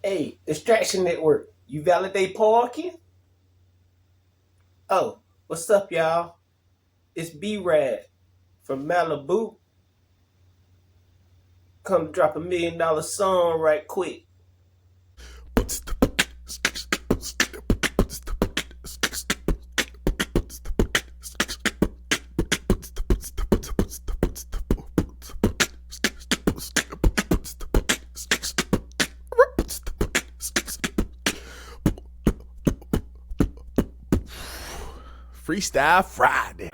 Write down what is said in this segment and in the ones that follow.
Hey, Distraction Network, you validate parking? Oh, what's up, y'all? It's B-Rad from Malibu. Come drop $1 million song right quick. Freestyle Friday.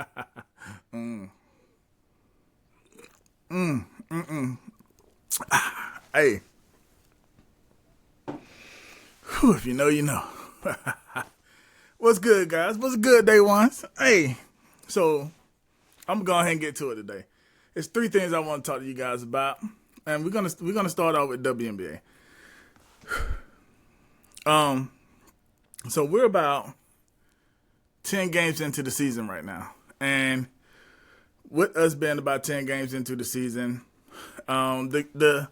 Hey. Whew, if you know, you know. What's good, guys? What's good, day ones? Hey. So, I'm going to go ahead and get to it today. There's three things I want to talk to you guys about. And we're gonna start out with WNBA. So we're about 10 games into the season right now. And with us being about 10 games into the season, the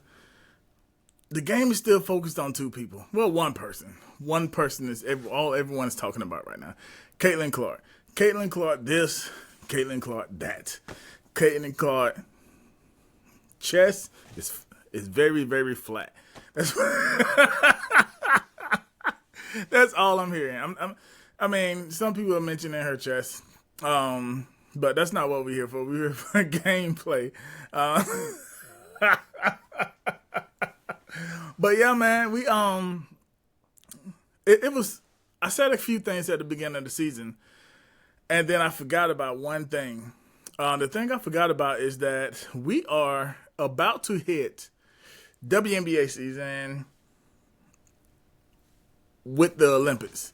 game is still focused on two people. Well, one person. One person is all everyone is talking about right now. Caitlin Clark. Caitlin Clark this, Caitlin Clark that. Caitlin Clark chest is very, very flat. That's all I'm hearing. I mean, some people are mentioning her chest, but that's not what we're here for. We're here for gameplay. But yeah, man, it was. I said a few things at the beginning of the season, and then I forgot about one thing. The thing I forgot about is that we are about to hit WNBA season with the Olympics.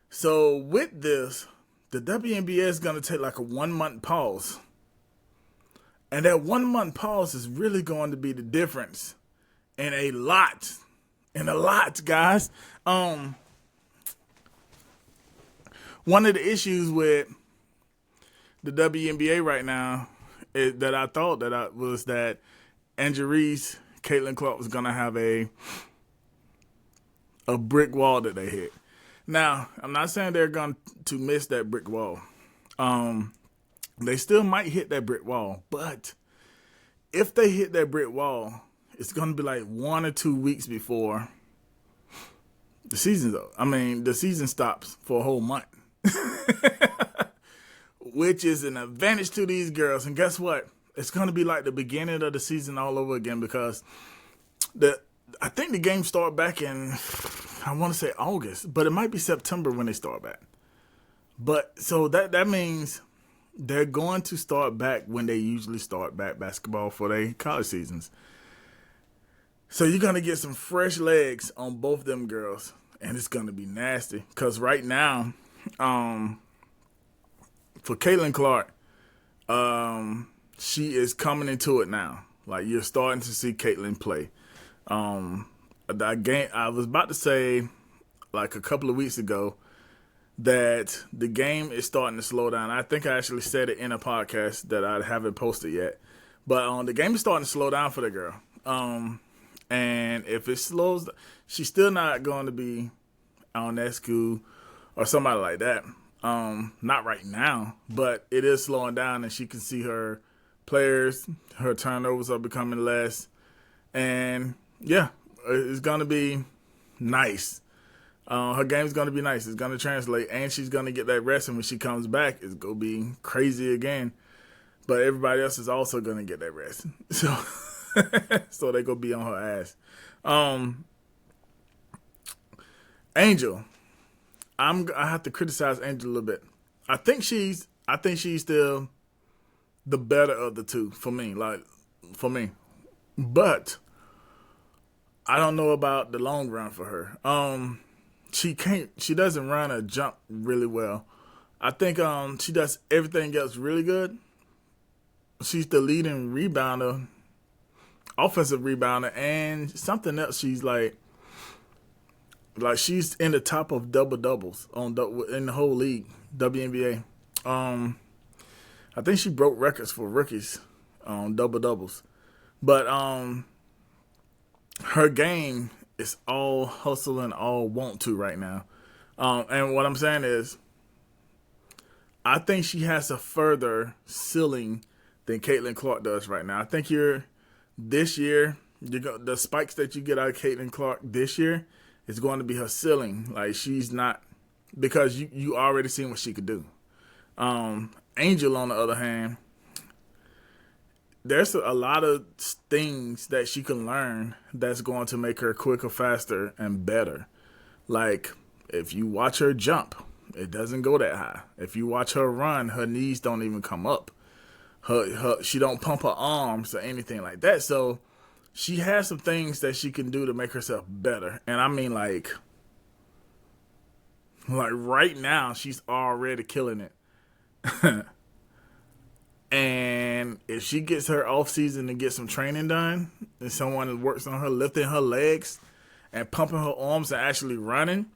So with this, the WNBA is going to take like a 1 month pause. And that 1 month pause is really going to be the difference in a lot, guys. One of the issues with the WNBA right now that I thought was that Angerice, Caitlin Clark was going to have a brick wall that they hit. Now, I'm not saying they're going to miss that brick wall. They still might hit that brick wall, but if they hit that brick wall, it's going to be like 1 or 2 weeks before the season's up. I mean, the season stops for a whole month, which is an advantage to these girls. And guess what? It's going to be like the beginning of the season all over again because I think the games start back in, I want to say August, but it might be September when they start back. But so that means they're going to start back when they usually start back basketball for their college seasons. So you're going to get some fresh legs on both them girls, and it's going to be nasty. Because right now, for Caitlin Clark, she is coming into it now. Like, you're starting to see Caitlin play. The game, I was about to say, like a couple of weeks ago, that the game is starting to slow down. I think I actually said it in a podcast that I haven't posted yet. But the game is starting to slow down for the girl. And if it slows, she's still not going to be on that school or somebody like that. Not right now, but it is slowing down, and she can see her players, her turnovers are becoming less. And yeah, it's going to be nice. Her game's going to be nice. It's going to translate, and she's going to get that rest. And when she comes back, it's going to be crazy again. But everybody else is also going to get that rest. So they're going to be on her ass. Angel. I have to criticize Angel a little bit. I think she's still the better of the two for me. But I don't know about the long run for her. She doesn't run a jump really well. I think she does everything else really good. She's the leading rebounder, offensive rebounder, and something else. She's like she's in the top of double doubles in the whole league, WNBA. I think she broke records for rookies on double doubles, but her game it's all hustle and all want to right now. And what I'm saying is, I think she has a further ceiling than Caitlin Clark does right now. I think this year, the spikes that you get out of Caitlin Clark this year is going to be her ceiling. Like, she's not, because you already seen what she could do. Angel, on the other hand, there's a lot of things that she can learn that's going to make her quicker, faster, and better. Like, if you watch her jump, it doesn't go that high. If you watch her run, her knees don't even come up. She don't pump her arms or anything like that. So she has some things that she can do to make herself better. And I mean, like right now, she's already killing it. And if she gets her off season to get some training done, and someone works on her lifting her legs and pumping her arms and actually running,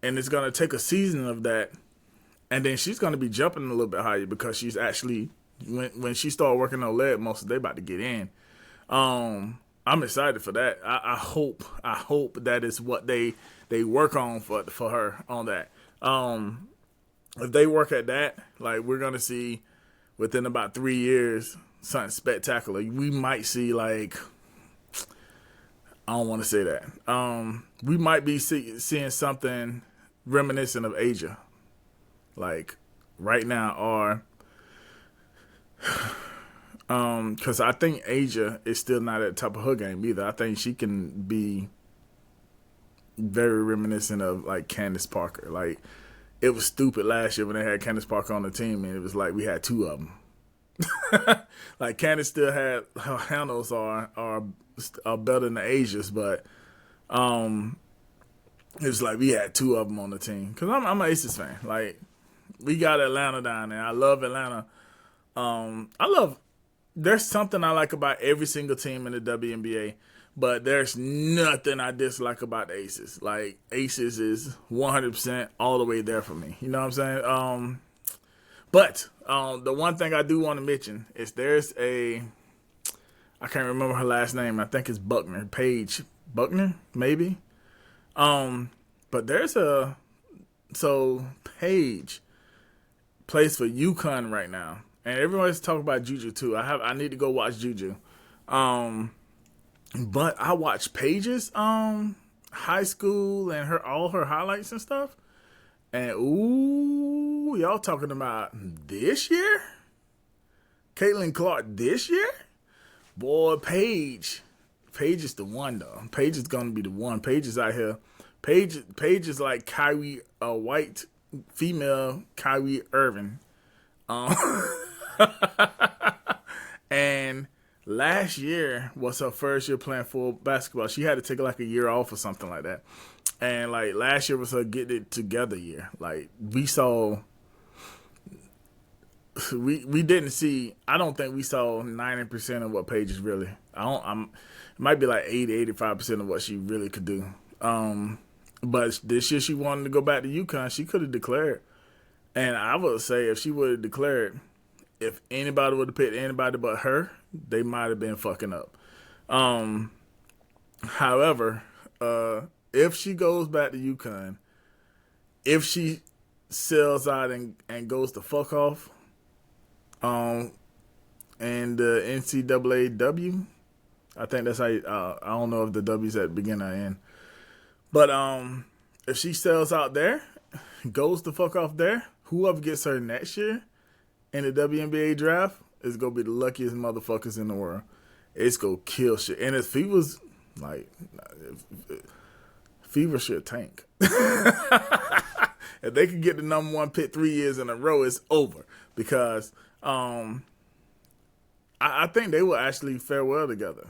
and it's going to take a season of that, and then she's going to be jumping a little bit higher because she's actually, when she start working on leg muscles, they about to get in. I'm excited for that. I hope that is what they work on for her on that. If they work at that, like, we're going to see within about 3 years something spectacular. We might see, like, I don't want to say that. We might be seeing something reminiscent of Asia, like right now, or because I think Asia is still not at the top of her game either. I think she can be very reminiscent of, like, Candace Parker. Like, it was stupid last year when they had Candace Parker on the team, and it was like we had two of them. Like, Candace still had her handles are better than the Asia's, but it was like we had two of them on the team. Because I'm an Aces fan. Like, we got Atlanta down there. I love Atlanta. There's something I like about every single team in the WNBA, but there's nothing I dislike about the Aces. Like, Aces is 100% all the way there for me. You know what I'm saying? But the one thing I do want to mention is there's I can't remember her last name. I think it's Buckner. Paige Buckner, maybe? But there's so Paige plays for UConn right now. And everyone's talking about Juju too. I need to go watch Juju. But I watched Paige's high school and all her highlights and stuff. And ooh, y'all talking about this year? Caitlin Clark this year? Boy, Paige is the one though. Paige is gonna be the one. Paige is out here. Paige is like Kyrie White, female Kyrie Irving. And last year was her first year playing full basketball. She had to take like a year off or something like that. And like last year was her get it together year. Like we didn't see. I don't think we saw 90% of what Paige is really. It might be like 85% of what she really could do. But this year she wanted to go back to UConn. She could have declared. And I would say if she would have declared, if anybody would have picked anybody but her, they might have been fucking up. However, if she goes back to UConn, if she sells out and goes the fuck off, and the NCAA I think that's how I don't know if the W's at the beginning or end. But if she sells out there, goes the fuck off there, whoever gets her next year in the WNBA draft is going to be the luckiest motherfuckers in the world. It's going to kill shit. And if Fever's, like, Fever should tank. If they could get the number one pick 3 years in a row, it's over. Because I think they will actually fare well together.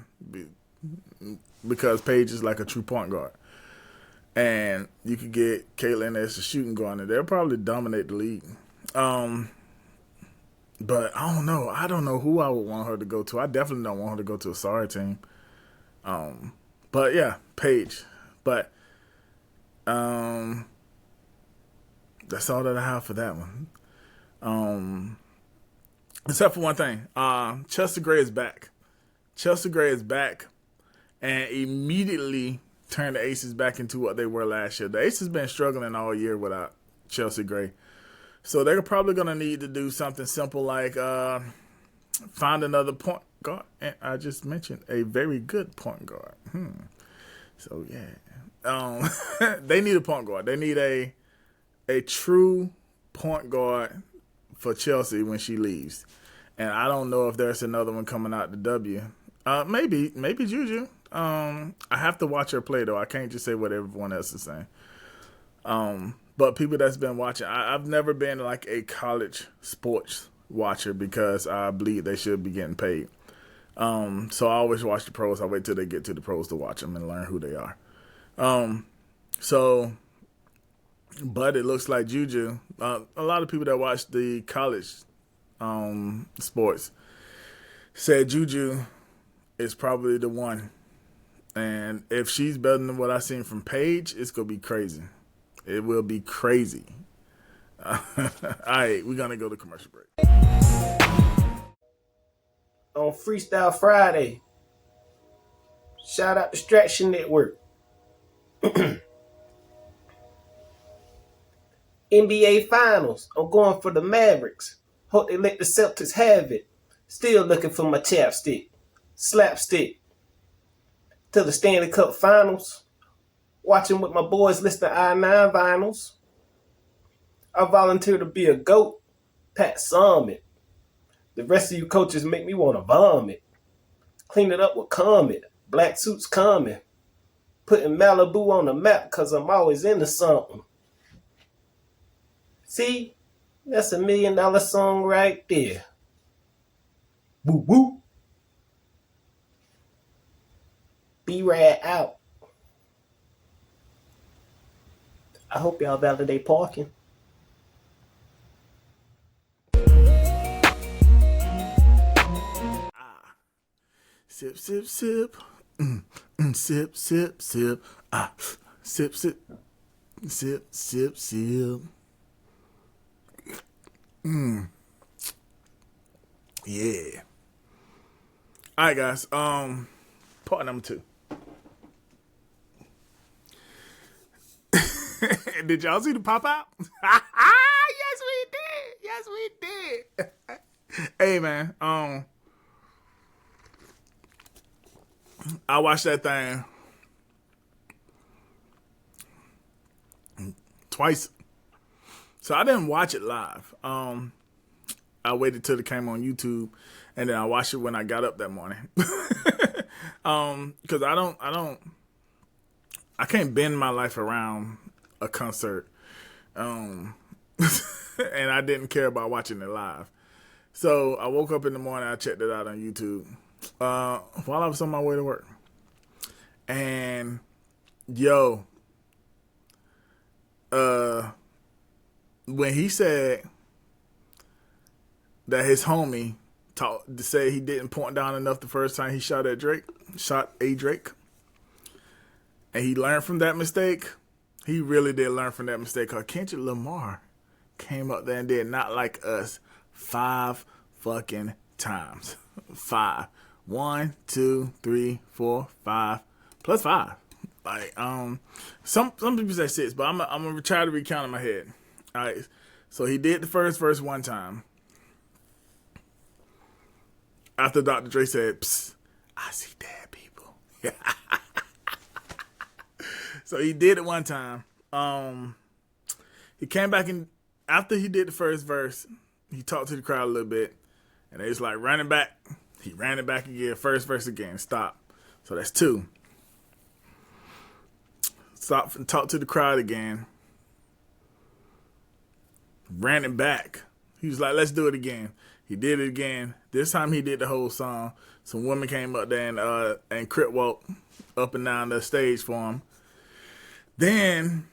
Because Paige is like a true point guard. And you could get Caitlin as a shooting guard, and they'll probably dominate the league. But I don't know. I don't know who I would want her to go to. I definitely don't want her to go to a sorry team. But yeah, Paige. But that's all that I have for that one. Except for one thing. Chelsea Gray is back. Chelsea Gray is back and immediately turn the Aces back into what they were last year. The Aces been struggling all year without Chelsea Gray. So they're probably going to need to do something simple like find another point guard. And I just mentioned a very good point guard. So, yeah. They need a point guard. They need a true point guard for Chelsea when she leaves. And I don't know if there's another one coming out the W. Maybe Juju. I have to watch her play, though. I can't just say what everyone else is saying. But people that's been watching, I've never been like a college sports watcher because I believe they should be getting paid. So I always watch the pros. I wait till they get to the pros to watch them and learn who they are. But it looks like Juju, a lot of people that watch the college sports said Juju is probably the one. And if she's better than what I've seen from Paige, it's going to be crazy. It will be crazy. All right, we're going to go to commercial break. On Freestyle Friday, shout out Distraction Network. NBA Finals. I'm going for the Mavericks. Hope they let the Celtics have it. Still looking for my chapstick. Slapstick. To the Stanley Cup Finals. Watching with my boys listening to I-9 vinyls. I volunteer to be a GOAT. Pat Summit. The rest of you coaches make me want to vomit. Clean it up with Comet. Black suits coming. Putting Malibu on the map because I'm always into something. See? That's $1 million song right there. Woo woo. B-Rad out. I hope y'all validate parking. Sip, sip, sip. Sip, sip, sip. Sip, sip. Sip, sip, sip. Yeah. All right, guys. Part number 2. Did y'all see the pop out? Yes, we did. Yes, we did. Hey, man. I watched that thing twice. So I didn't watch it live. I waited till it came on YouTube, and then I watched it when I got up that morning. Because I can't bend my life around a concert. And I didn't care about watching it live. So I woke up in the morning, I checked it out on YouTube while I was on my way to work. And when he said that his homie said he didn't point down enough the first time he shot a Drake, and he learned from that mistake. He really did learn from that mistake, because Kendrick Lamar came up there and did Not Like Us 5 fucking times. 5. 1, 2, 3, 4, 5, plus 5. Like, some people say 6, but I'm gonna try to recount in my head. All right, so he did the first verse one time. After Dr. Dre said, "Psst, I see dead people." So he did it one time. He came back, and after he did the first verse, he talked to the crowd a little bit, and they was like, running back. He ran it back again, first verse again, stop. So that's 2. Stop and talk to the crowd again. Ran it back. He was like, let's do it again. He did it again. This time he did the whole song. Some women came up there and crip walked up and down the stage for him. Then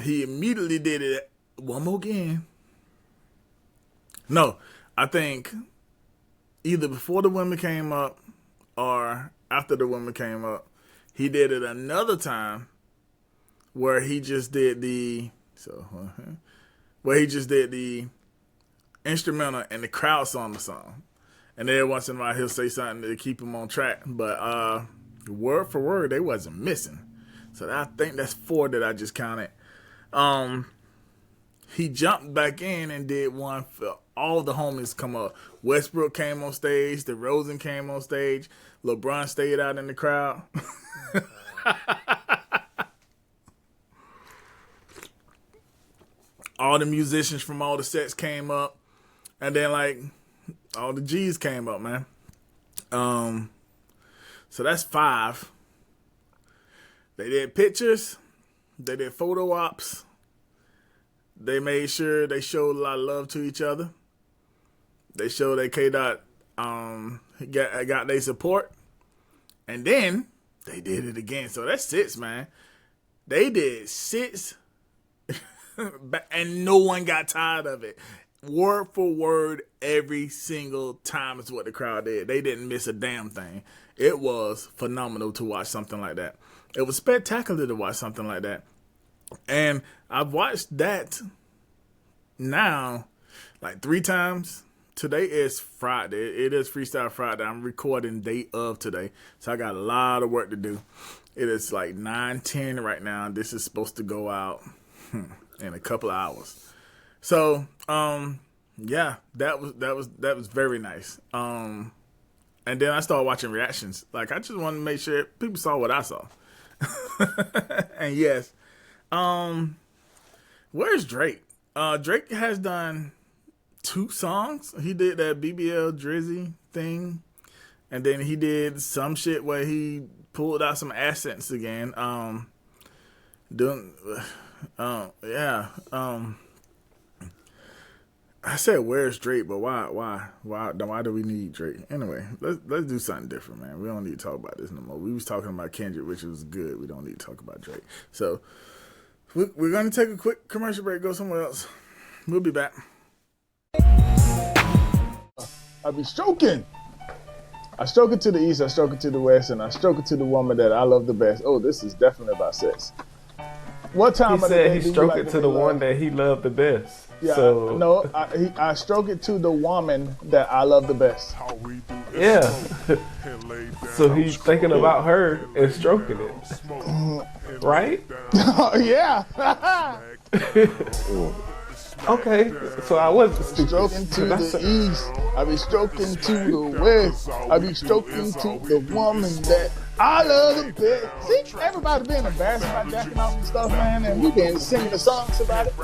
he immediately did it one more again. No, I think either before the women came up or after the women came up, he did it another time where he just did the instrumental and the crowd sung the song. And every once in a while he'll say something to keep him on track. But word for word, they wasn't missing. So I think that's 4 that I just counted. He jumped back in and did one for all the homies come up. Westbrook came on stage. DeRozan came on stage. LeBron stayed out in the crowd. All the musicians from all the sets came up. And then, like, all the G's came up, man. So that's 5. They did pictures. They did photo ops. They made sure they showed a lot of love to each other. They showed that K-Dot got their support. And then they did it again. So that's 6, man. They did 6 and no one got tired of it. Word for word every single time is what the crowd did. They didn't miss a damn thing. It was phenomenal to watch something like that. It was spectacular to watch something like that. And I've watched that now like 3 times. Today is Friday. It is Freestyle Friday. I'm recording day of today. So I got a lot of work to do. It is like 9:10 right now. This is supposed to go out in a couple of hours. So, yeah, that was very nice. And then I started watching reactions. Like, I just wanted to make sure people saw what I saw. And yes, where's Drake? Drake has done 2 songs. He did that BBL Drizzy thing, and then he did some shit where he pulled out some accents again. I said where's Drake, but why do we need Drake? Anyway, let's do something different, man. We don't need to talk about this no more. We was talking about Kendrick, which was good. We don't need to talk about Drake. So we're gonna take a quick commercial break, go somewhere else. We'll be back. I be stroking. I stroke it to the east, I stroke it to the west, and I stroke it to the woman that I love the best. Oh, this is definitely about sex. What time he of the said day he do stroked you like it to the one that he loved the best. Yeah, so no, I stroke it to the woman that I love the best. Yeah. So he's thinking about her and stroking it, right? Yeah. Okay, so I wasn't stupid. Stroking to the east, I be stroking to the west, I be stroking to the woman that I love the best. See, everybody being embarrassed about jacking off and stuff, man, and we been singing the songs about it.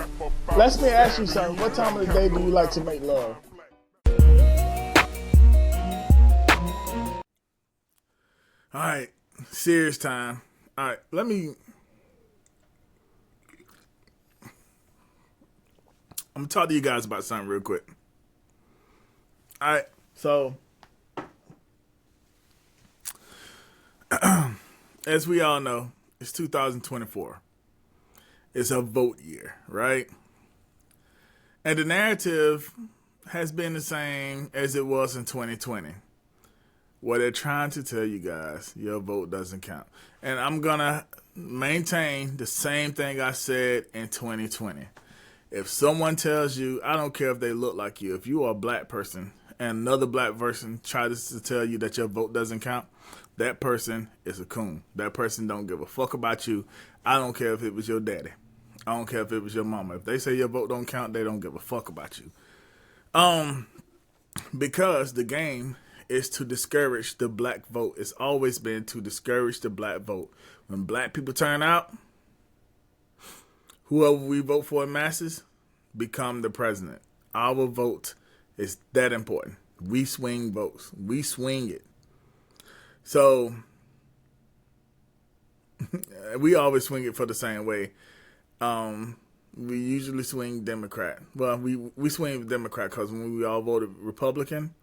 Let me ask you something. What time of the day do you like to make love? All right, serious time. All right, I'm gonna talk to you guys about something real quick. All right, so as we all know, it's 2024. It's a vote year, right? And the narrative has been the same as it was in 2020. What they're trying to tell you guys, your vote doesn't count. And I'm gonna maintain the same thing I said in 2020. If someone tells you, I don't care if they look like you, if you are a black person and another black person tries to tell you that your vote doesn't count, that person is a coon. That person don't give a fuck about you. I don't care if it was your daddy. I don't care if it was your mama. If they say your vote don't count, they don't give a fuck about you. Because the game is to discourage the black vote. It's always been to discourage the black vote. When black people turn out, whoever we vote for in masses become the president. Our vote is that important. We swing votes. We swing it. So we always swing it for the same way. We usually swing Democrat. Well, we swing Democrat because when we all voted Republican,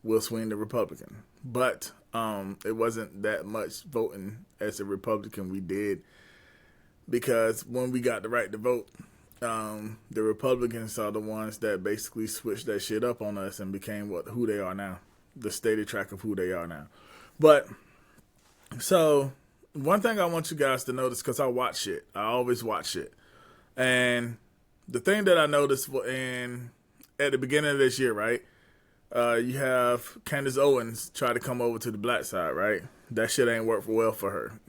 we'll swing the Republican. But it wasn't that much voting as a Republican we did. Because when we got the right to vote, the Republicans are the ones that basically switched that shit up on us and became who they are now. The stated track of who they are now. But, so, one thing I want you guys to notice, because I watch shit. I always watch shit. And the thing that I noticed at the beginning of this year, right? You have Candace Owens try to come over to the black side, right? That shit ain't worked well for her.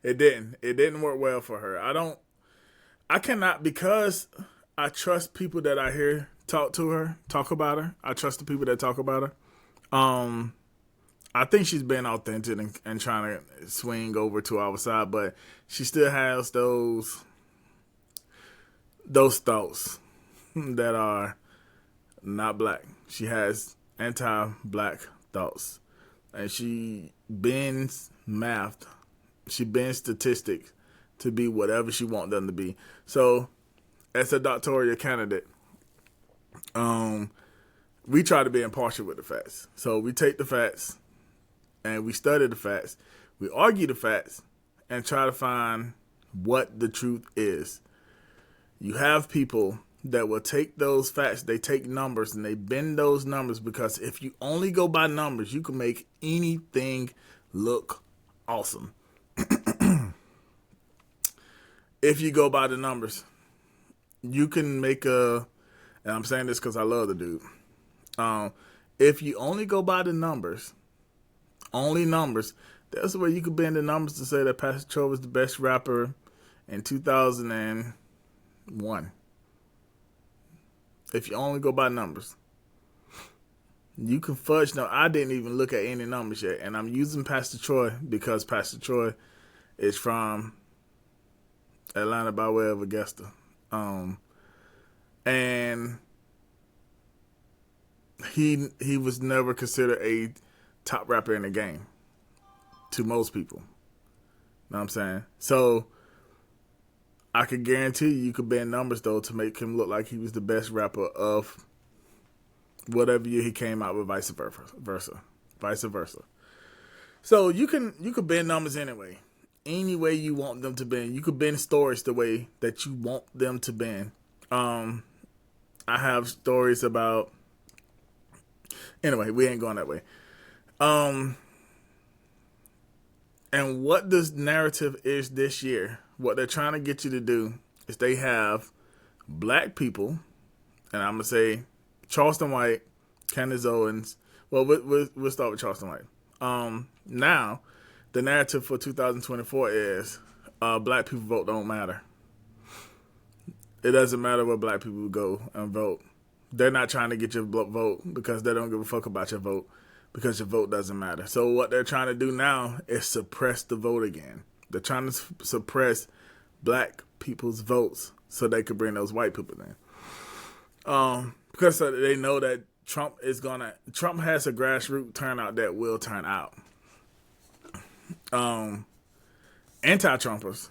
It didn't. It didn't work well for her. I cannot, because I trust people that I hear talk about her. I trust the people that talk about her. I think she's been authentic and trying to swing over to our side, but she still has those thoughts that are not black. She has anti-black thoughts, and she bends math. She bends statistics to be whatever she wants them to be. So, as a doctoral candidate, we try to be impartial with the facts. So we take the facts and we study the facts. We argue the facts and try to find what the truth is. You have people that will take those facts, they take numbers and they bend those numbers, because if you only go by numbers, you can make anything look awesome. If you go by the numbers, you can make and I'm saying this because I love the dude. If you only go by the numbers, only numbers, that's where you could bend the numbers to say that Pastor Troy was the best rapper in 2001. If you only go by numbers, you can fudge. No, I didn't even look at any numbers yet, and I'm using Pastor Troy because Pastor Troy is from Atlanta by way of Augusta, and he was never considered a top rapper in the game to most people. Know what I'm saying? So I could guarantee you could bend numbers though to make him look like he was the best rapper of whatever year he came out with, vice versa. So you could bend numbers anyway. Any way you want them to bend. You could bend stories the way that you want them to bend. I have stories about. Anyway, we ain't going that way. And what this narrative is this year, what they're trying to get you to do is they have black people, and I'm going to say Charleston White, Candace Owens. Well, we'll start with Charleston White. Now, the narrative for 2024 is black people vote don't matter. It doesn't matter where black people go and vote. They're not trying to get your vote because they don't give a fuck about your vote, because your vote doesn't matter. So what they're trying to do now is suppress the vote again. They're trying to suppress black people's votes so they could bring those white people in. Because they know that Trump has a grassroots turnout that will turn out. Anti-Trumpers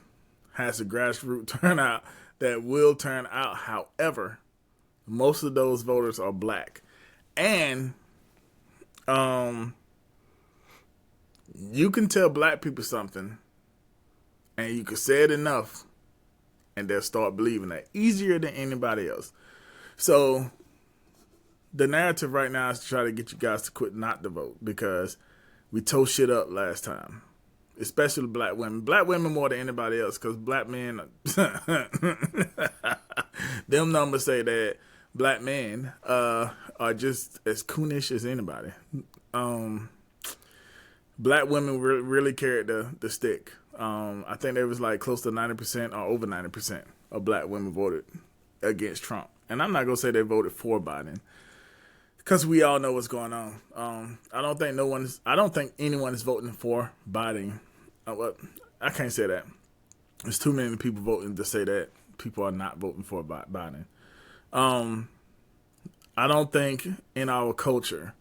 has a grassroots turnout that will turn out. However, most of those voters are black. And you can tell black people something, and you can say it enough, and they'll start believing that easier than anybody else. So the narrative right now is to try to get you guys to quit not to vote, because we tore shit up last time, especially black women. Black women more than anybody else, because black men, them numbers say that black men are just as coonish as anybody. Black women really carried the stick. I think there was like close to 90% or over 90% of black women voted against Trump. And I'm not going to say they voted for Biden, because we all know what's going on. I don't think anyone is voting for Biden. I can't say that. There's too many people voting to say that people are not voting for Biden. I don't think in our culture,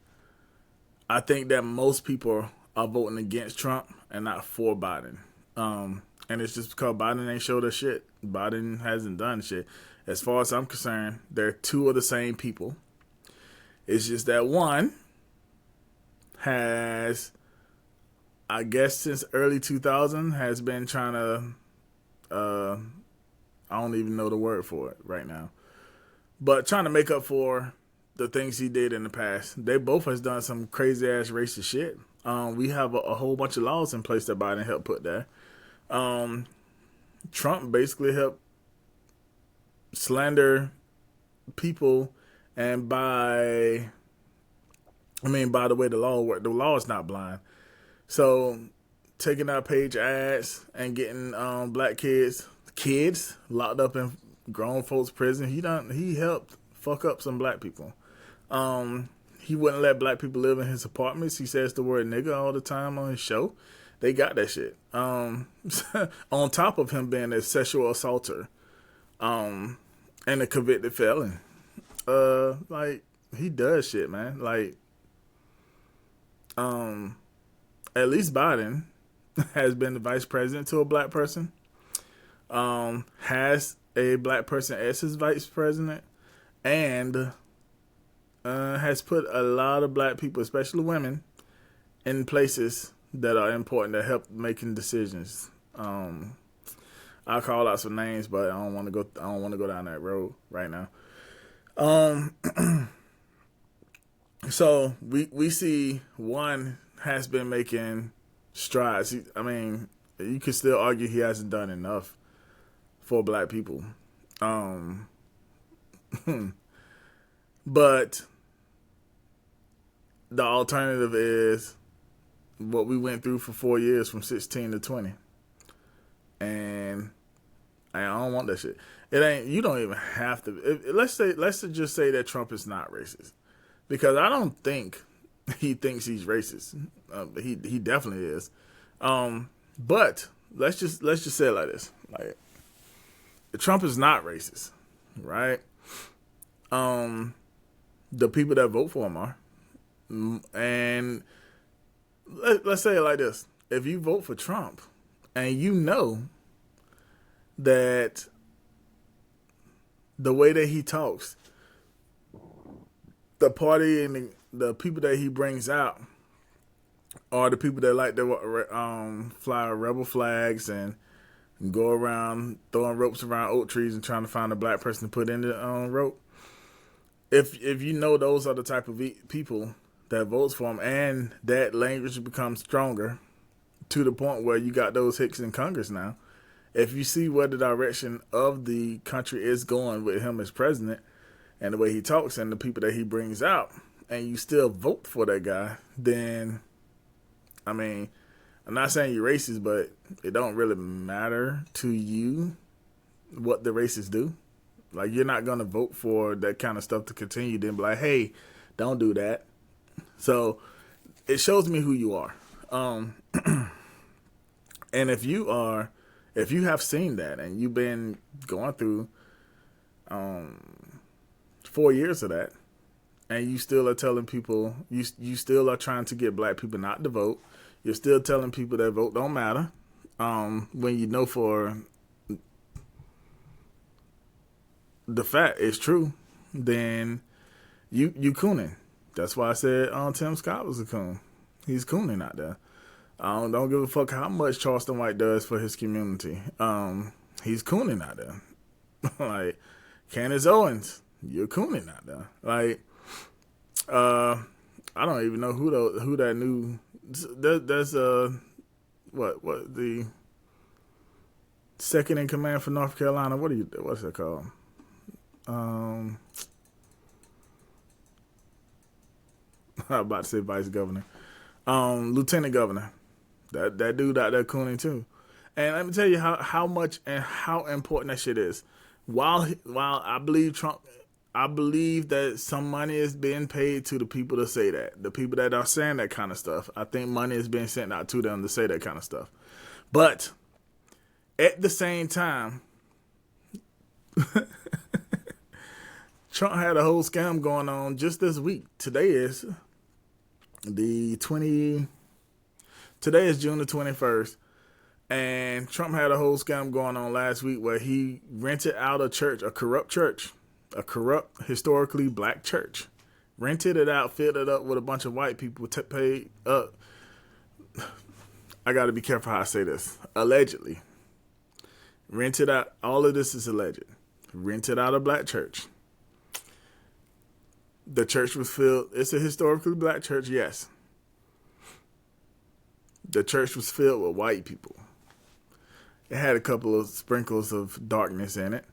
I think that most people are voting against Trump and not for Biden. And it's just because Biden ain't showed us shit. Biden hasn't done shit. As far as I'm concerned, they're two of the same people. It's just that one has, I guess since early 2000, has been trying to, I don't even know the word for it right now, but trying to make up for the things he did in the past. They both has done some crazy ass racist shit. We have a whole bunch of laws in place that Biden helped put there. Trump basically helped slander people, and by the way the law works, the law is not blind. So taking out page ads and getting black kids locked up in grown folks prison. He helped fuck up some black people. He wouldn't let black people live in his apartments. He says the word nigga all the time on his show. They got that shit. On top of him being a sexual assaulter, and a convicted felon. Like, he does shit, man. Like, at least Biden has been the vice president to a black person. Has a black person as his vice president, and has put a lot of black people, especially women, in places that are important that help making decisions. I'll call out some names, but I don't want to go down that road right now. So we see one has been making strides. I mean, you could still argue he hasn't done enough for black people. But the alternative is what we went through for 4 years from 16 to 20. And I don't want that shit. You don't even have to. Let's just say that Trump is not racist. Because I don't think he thinks he's racist. He definitely is. But let's just say it like this. Like, Trump is not racist, right? The people that vote for him are. And let's say it like this. If you vote for Trump and you know that the way that he talks, the party and the people that he brings out are the people that like to fly rebel flags and go around throwing ropes around oak trees and trying to find a black person to put in the rope. If you know those are the type of people that votes for him, and that language becomes stronger to the point where you got those hicks in Congress now. If you see where the direction of the country is going with him as president and the way he talks and the people that he brings out, and you still vote for that guy, then, I mean, I'm not saying you're racist, but it don't really matter to you what the racists do. Like, you're not going to vote for that kind of stuff to continue, then be like, hey, don't do that. So it shows me who you are. And if you have seen that and you've been going through 4 years of that, and you still are telling people, you still are trying to get black people not to vote, you're still telling people that vote don't matter, when you know for the fact it's true, then you cooning. That's why I said Tim Scott was a coon. He's cooning out there. Don't give a fuck how much Charleston White does for his community. He's cooning out there. Like, Candace Owens, you're cooning out there. Like, I don't even know who that new. There's what the second in command for North Carolina. What's it called? I'm about to say vice governor. Lieutenant governor. That dude out there cooning too. And let me tell you how much and how important that shit is. While I believe Trump, I believe that some money is being paid to the people to say that. The people that are saying that kind of stuff. I think money is being sent out to them to say that kind of stuff. But at the same time, Trump had a whole scam going on just this week. Today is June the 21st. And Trump had a whole scam going on last week where he rented out a church, a corrupt historically black church. Rented it out, filled it up with a bunch of white people, paid up. I got to be careful how I say this. Allegedly. Rented out, all of this is alleged. Rented out a black church. The church was filled. It's a historically black church, yes. The church was filled with white people. It had a couple of sprinkles of darkness in it.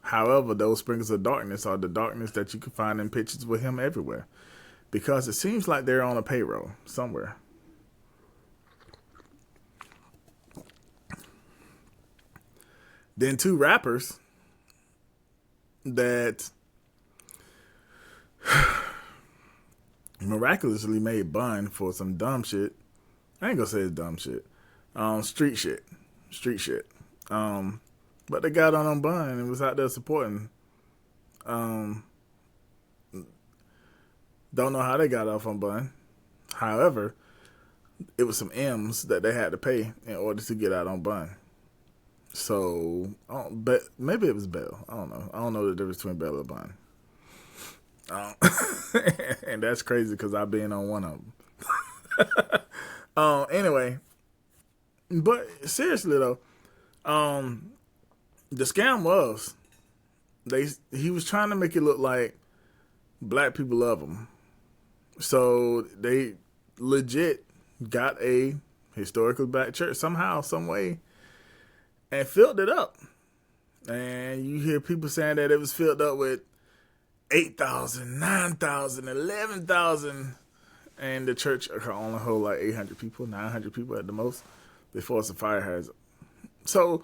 However, those sprinkles of darkness are the darkness that you can find in pictures with him everywhere. Because it seems like they're on a payroll somewhere. Then two rappers that miraculously made bun for some dumb shit. I ain't gonna say it's dumb shit. Street shit. But they got on bun and was out there supporting. Don't know how they got off on bun. However, it was some M's that they had to pay in order to get out on bun. So, but maybe it was bail. I don't know. I don't know the difference between bail and bun. And that's crazy because I've been on one of them. Anyway, but seriously though, the scam was he was trying to make it look like black people love him. So they legit got a historically black church somehow, some way, and filled it up. And you hear people saying that it was filled up with 8,000, 9,000, 11,000. And the church could only hold like 800 people, 900 people at the most before it's a fire hazard. So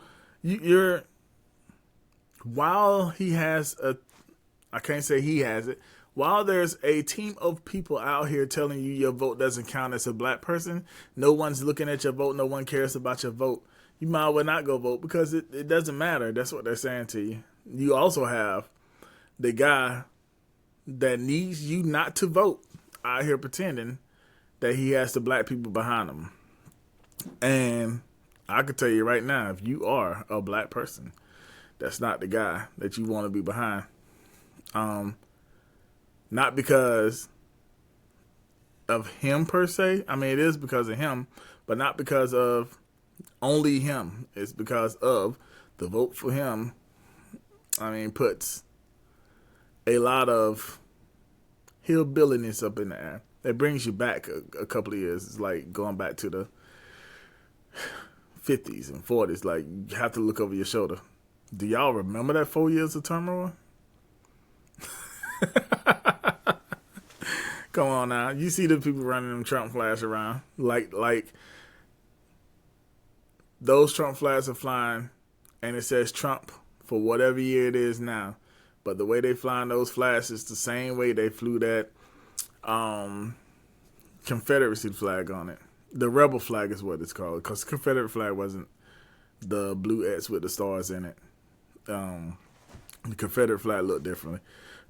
while he has I can't say he has it, while there's a team of people out here telling you your vote doesn't count as a black person, no one's looking at your vote, no one cares about your vote, you might as well not go vote because it doesn't matter. That's what they're saying to you. You also have the guy that needs you not to vote out here pretending that he has the black people behind him. And I can tell you right now, if you are a black person, that's not the guy that you want to be behind. Not because of him per se. I mean, it is because of him, but not because of only him. It's because of the vote for him. I mean, puts a lot of hillbilliness up in the air. It brings you back a couple of years. It's like going back to the 50s and 40s. Like, you have to look over your shoulder. Do y'all remember that 4 years of turmoil? Come on now. You see the people running them Trump flags around. Like those Trump flags are flying and it says Trump for whatever year it is now. But the way they flying those flags is the same way they flew that Confederacy flag on it. The rebel flag is what it's called, because Confederate flag wasn't the blue X with the stars in it. The Confederate flag looked differently.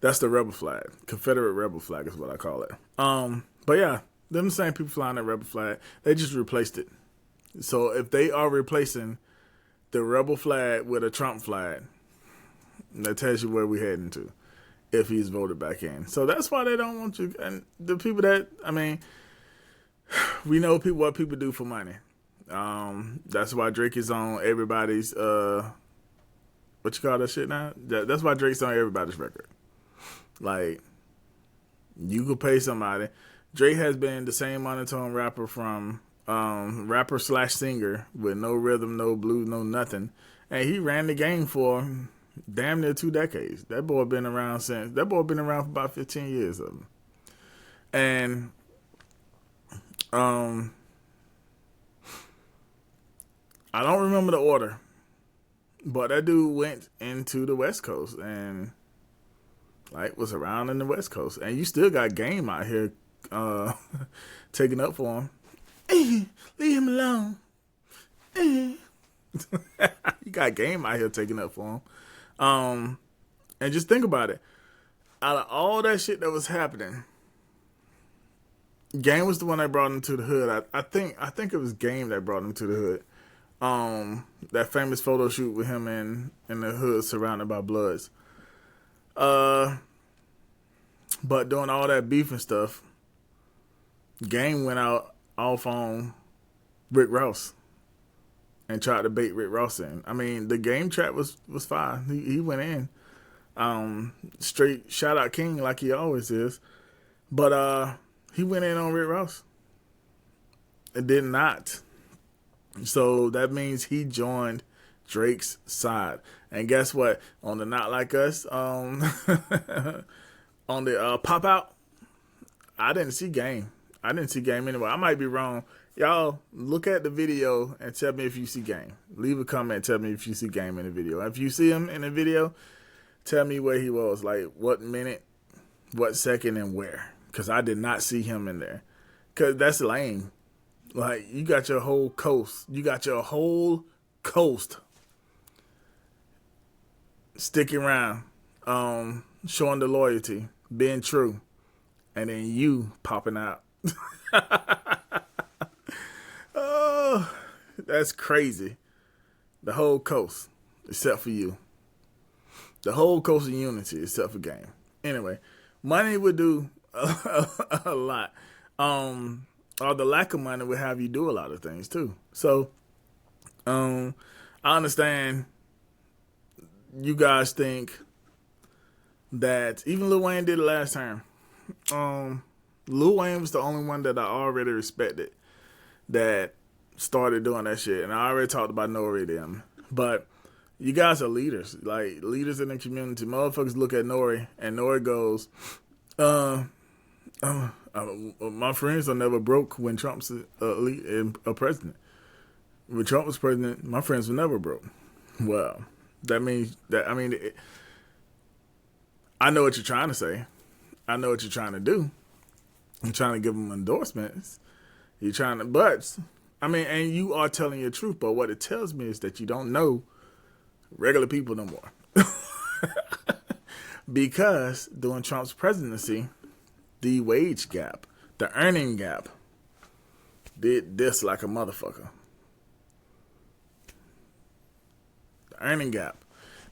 That's the rebel flag. Confederate rebel flag is what I call it. But yeah, them same people flying that rebel flag, they just replaced it. So if they are replacing the rebel flag with a Trump flag, that tells you where we're heading to if he's voted back in. So that's why they don't want you. And the people that, I mean, we know what people do for money. That's why Drake is on everybody's, what you call that shit now? That's why Drake's on everybody's record. Like, you could pay somebody. Drake has been the same monotone rapper from rapper / singer with no rhythm, no blues, no nothing. And he ran the game for damn near 2 decades. That boy been around for about 15 years of them. And I don't remember the order, but that dude went into the West Coast and like was around in the West Coast. And you still got Game out here taking up for him. Leave him alone. You got Game out here taking up for him. And just think about it. Out of all that shit that was happening, Game was the one that brought him to the hood. I think it was Game that brought him to the hood. That famous photo shoot with him in the hood surrounded by Bloods. But doing all that beef and stuff, Game went out off on Rick Ross and tried to bait Rick Ross in. I mean, the Game trap was fine. He went in. Straight shout out King like he always is. But he went in on Rick Ross. It did not. So that means he joined Drake's side. And guess what? On the Not Like Us, on the Pop Out, I didn't see Game. I didn't see Game anyway. I might be wrong. Y'all look at the video and tell me if you see game. Leave a comment and tell me if you see game in the video. If you see him in the video, tell me where he was, like what minute, what second, and where. Because I did not see him in there. Because that's lame. Like, you got your whole coast. You got your whole coast sticking around, showing the loyalty, being true. And then you popping out. Oh, that's crazy. The whole coast, except for you. The whole coast of unity, except for game. Anyway, money would do a lot. Or the lack of money would have you do a lot of things too. So, I understand you guys think that even Lil Wayne did it last time. Lil Wayne was the only one that I already respected that started doing that shit. And I already talked about Nori them. But you guys are leaders. Like, leaders in the community. Motherfuckers look at Nori, and Nori goes, my friends are never broke when Trump's a president. When Trump was president, my friends were never broke. Well, that means that, I mean, I know what you're trying to say. I know what you're trying to do. You're trying to give them endorsements. You're trying to, but, I mean, and you are telling your truth, but what it tells me is that you don't know regular people no more. Because during Trump's presidency, the wage gap, the earning gap, did this like a motherfucker. The earning gap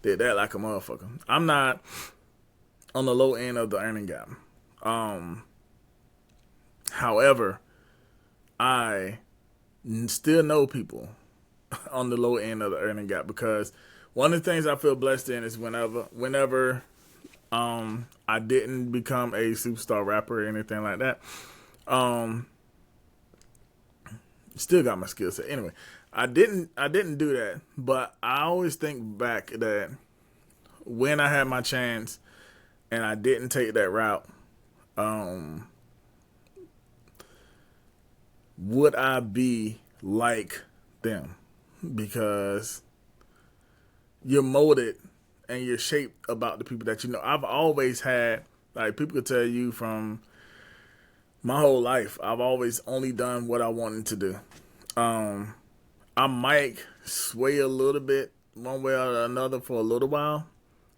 did that like a motherfucker. I'm not on the low end of the earning gap. However, I still know people on the low end of the earning gap, because one of the things I feel blessed in is whenever I didn't become a superstar rapper or anything like that, still got my skill set. Anyway, I didn't do that, but I always think back that when I had my chance and I didn't take that route, would I be like them? Because you're molded and you're shaped about the people that you know. I've always had, like, people could tell you from my whole life, I've always only done what I wanted to do. I might sway a little bit one way or another for a little while,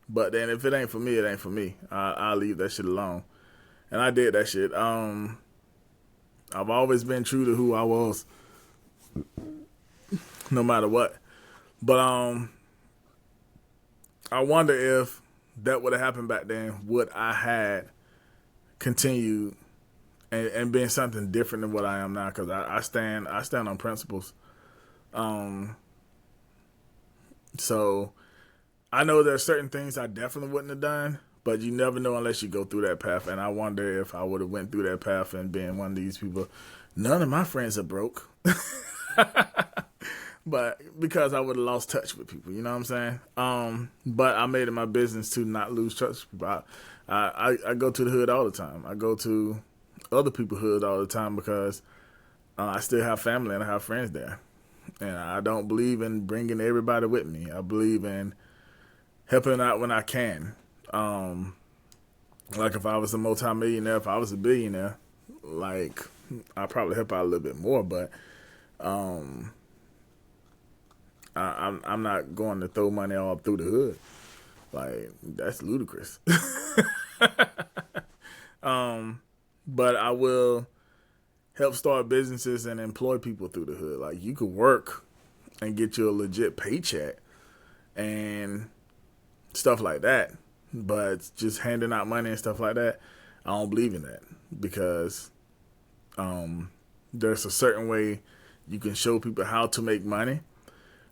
but then if it ain't for me, it ain't for me. I'll leave that shit alone. And I did that shit. I've always been true to who I was, no matter what. But I wonder if that would have happened back then, would I had continued and been something different than what I am now? Because I stand on principles. So I know there are certain things I definitely wouldn't have done, but you never know unless you go through that path. And I wonder if I would have went through that path and been one of these people. None of my friends are broke. But because I would have lost touch with people, you know what I'm saying? But I made it my business to not lose touch with people. I go to the hood all the time. I go to other people's hood all the time because I still have family and I have friends there. And I don't believe in bringing everybody with me. I believe in helping out when I can. Like if I was a multimillionaire, if I was a billionaire, like I'd probably help out a little bit more, but I'm not going to throw money all through the hood. Like, that's ludicrous. But I will help start businesses and employ people through the hood. Like, you could work and get you a legit paycheck and stuff like that. But just handing out money and stuff like that, I don't believe in that, because there's a certain way you can show people how to make money.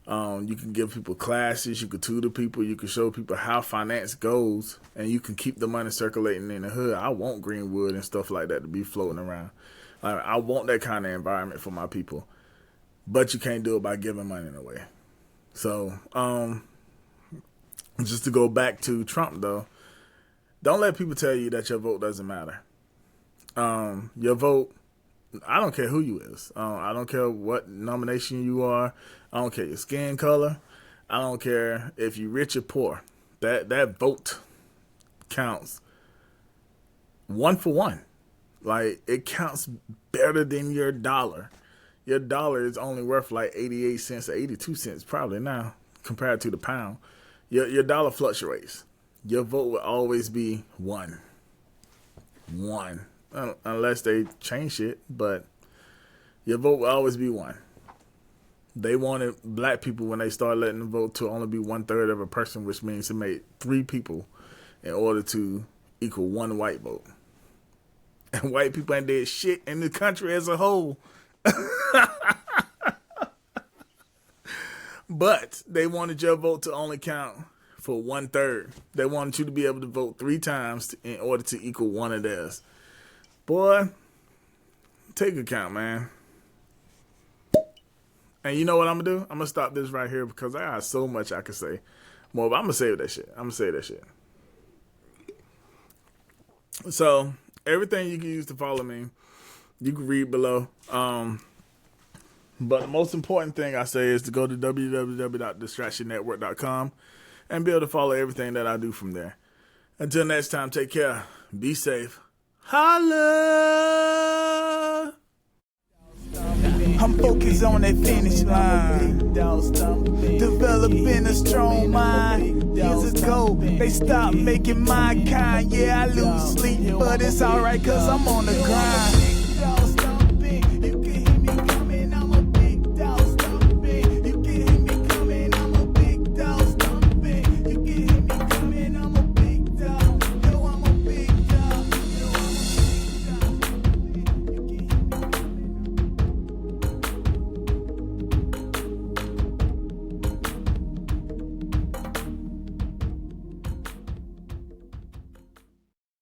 You can give people classes, you can tutor people, you can show people how finance goes, and you can keep the money circulating in the hood. I want Greenwood and stuff like that to be floating around. Like, I want that kind of environment for my people, but you can't do it by giving money away. So, just to go back to Trump though, don't let people tell you that your vote doesn't matter. Your vote I don't care who you is. I don't care what nomination you are. I don't care your skin color. I don't care if you rich or poor. That vote counts 1 for 1. Like, it counts better than your dollar. Your dollar is only worth like 88 cents or 82 cents probably now compared to the pound. Your dollar fluctuates. Your vote will always be 1. 1. Unless they change it, but your vote will always be 1. They wanted black people, when they started letting them vote, to only be 1/3 of a person, which means to make 3 people in order to equal 1 white vote. And white people ain't did shit in the country as a whole. But they wanted your vote to only count for 1/3. They wanted you to be able to vote 3 times in order to equal 1 of theirs. Boy, take account, man. And you know what I'm going to do? I'm going to stop this right here because I got so much I can say. More, but I'm going to save that shit. So, everything you can use to follow me, you can read below. But the most important thing I say is to go to www.distractionnetwork.com and be able to follow everything that I do from there. Until next time, take care. Be safe. Holla! I'm focused on that finish line. Developing a strong mind. Years ago, they stopped making my kind. Yeah, I lose sleep, but it's alright cause I'm on the grind.